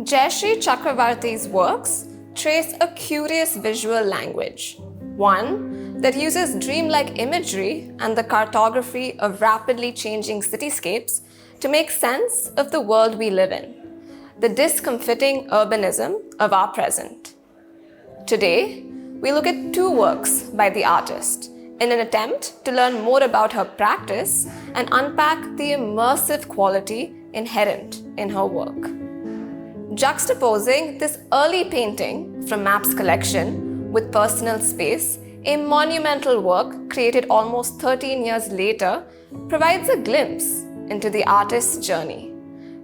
Jayashree Chakravarty's works trace a curious visual language, one that uses dreamlike imagery and the cartography of rapidly changing cityscapes to make sense of the world we live in, the discomfiting urbanism of our present. Today, we look at two works by the artist in an attempt to learn more about her practice and unpack the immersive quality inherent in her work. Juxtaposing this early painting from Map's collection with personal space, a monumental work created almost 13 years later provides a glimpse into the artist's journey,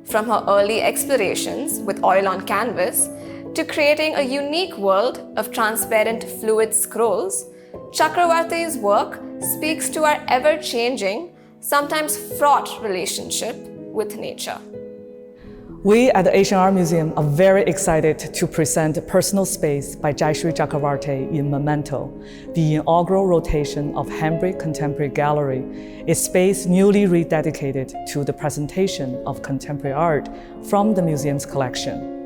from her early explorations with oil on canvas to creating a unique world of transparent fluid scrolls. Chakravarty's work speaks to our ever-changing, sometimes fraught relationship with nature. We at the Asian Art Museum are very excited to present Personal Space by Jayashree Chakravarty in Monumental, the inaugural rotation of Hambrick Contemporary Gallery, a space newly rededicated to the presentation of contemporary art from the museum's collection.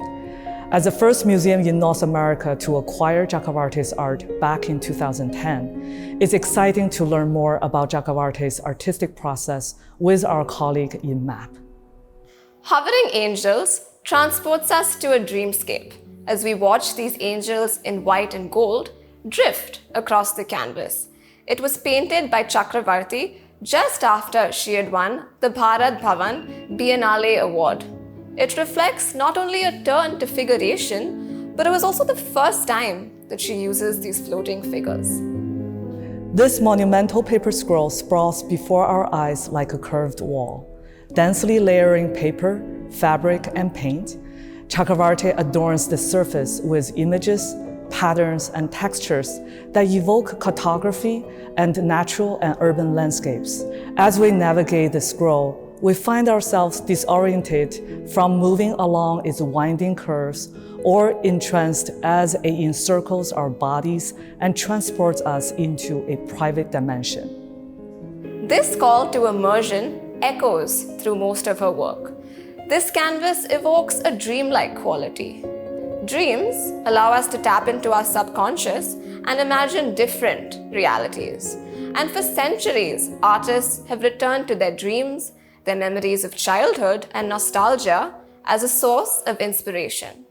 As the first museum in North America to acquire Chakravarty's art back in 2010, it's exciting to learn more about Chakravarty's artistic process with our colleague in MAP. Hovering Angels transports us to a dreamscape as we watch these angels in white and gold drift across the canvas. It was painted by Chakravarty just after she had won the Bharat Bhavan Biennale Award. It reflects not only a turn to figuration, but it was also the first time that she uses these floating figures. This monumental paper scroll sprawls before our eyes like a curved wall. Densely layering paper, fabric, and paint, Chakravarty adorns the surface with images, patterns, and textures that evoke cartography and natural and urban landscapes. As we navigate the scroll, we find ourselves disoriented from moving along its winding curves or entranced as it encircles our bodies and transports us into a private dimension. This call to immersion echoes through most of her work. This canvas evokes a dreamlike quality. Dreams allow us to tap into our subconscious and imagine different realities. And for centuries, artists have returned to their dreams, their memories of childhood, and nostalgia as a source of inspiration.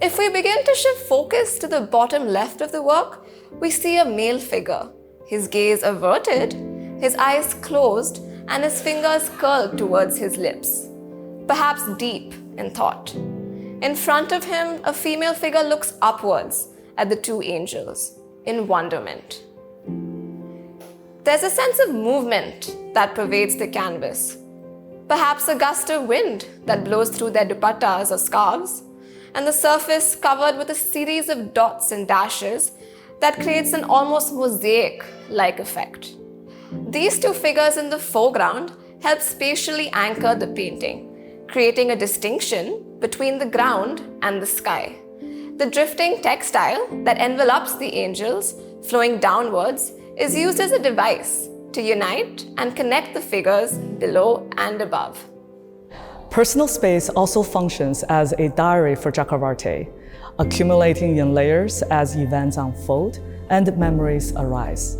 If we begin to shift focus to the bottom left of the work, we see a male figure, his gaze averted, his eyes closed, and his fingers curled towards his lips, perhaps deep in thought. In front of him, a female figure looks upwards at the two angels in wonderment. There's a sense of movement that pervades the canvas, perhaps a gust of wind that blows through their dupattas or scarves, and the surface covered with a series of dots and dashes that creates an almost mosaic-like effect. These two figures in the foreground help spatially anchor the painting, creating a distinction between the ground and the sky. The drifting textile that envelops the angels, flowing downwards, is used as a device to unite and connect the figures below and above. Personal Space also functions as a diary for Chakravarty, accumulating in layers as events unfold and memories arise.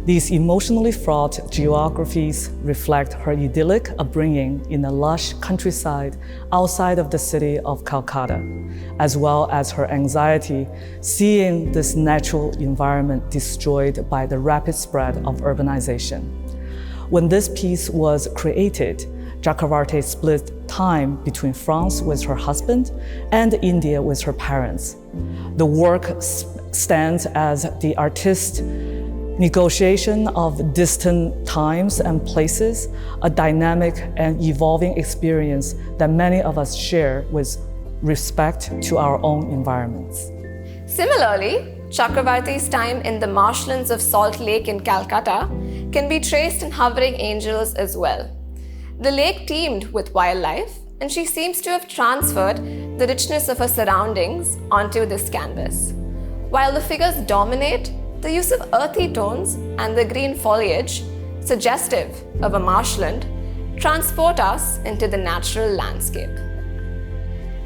These emotionally fraught geographies reflect her idyllic upbringing in the lush countryside outside of the city of Calcutta, as well as her anxiety seeing this natural environment destroyed by the rapid spread of urbanization. When this piece was created, Chakravarty split time between France with her husband and India with her parents. The work stands as the artist's negotiation of distant times and places, a dynamic and evolving experience that many of us share with respect to our own environments. Similarly, Chakravarty's time in the marshlands of Salt Lake in Calcutta can be traced in Hovering Angels as well. The lake teemed with wildlife, and she seems to have transferred the richness of her surroundings onto this canvas. While the figures dominate, the use of earthy tones and the green foliage, suggestive of a marshland, transport us into the natural landscape.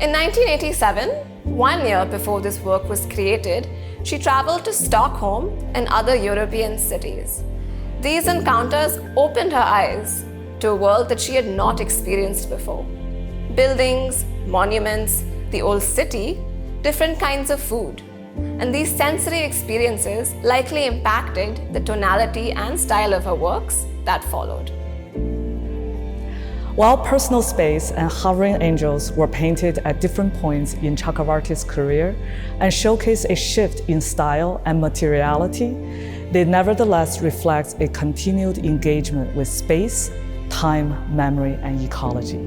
In 1987, 1 year before this work was created, she traveled to Stockholm and other European cities. These encounters opened her eyes to a world that she had not experienced before. Buildings, monuments, the old city, different kinds of food. And these sensory experiences likely impacted the tonality and style of her works that followed. While personal space and hovering angels were painted at different points in Chakravarty's career and showcase a shift in style and materiality, they nevertheless reflect a continued engagement with space, time, memory, and ecology.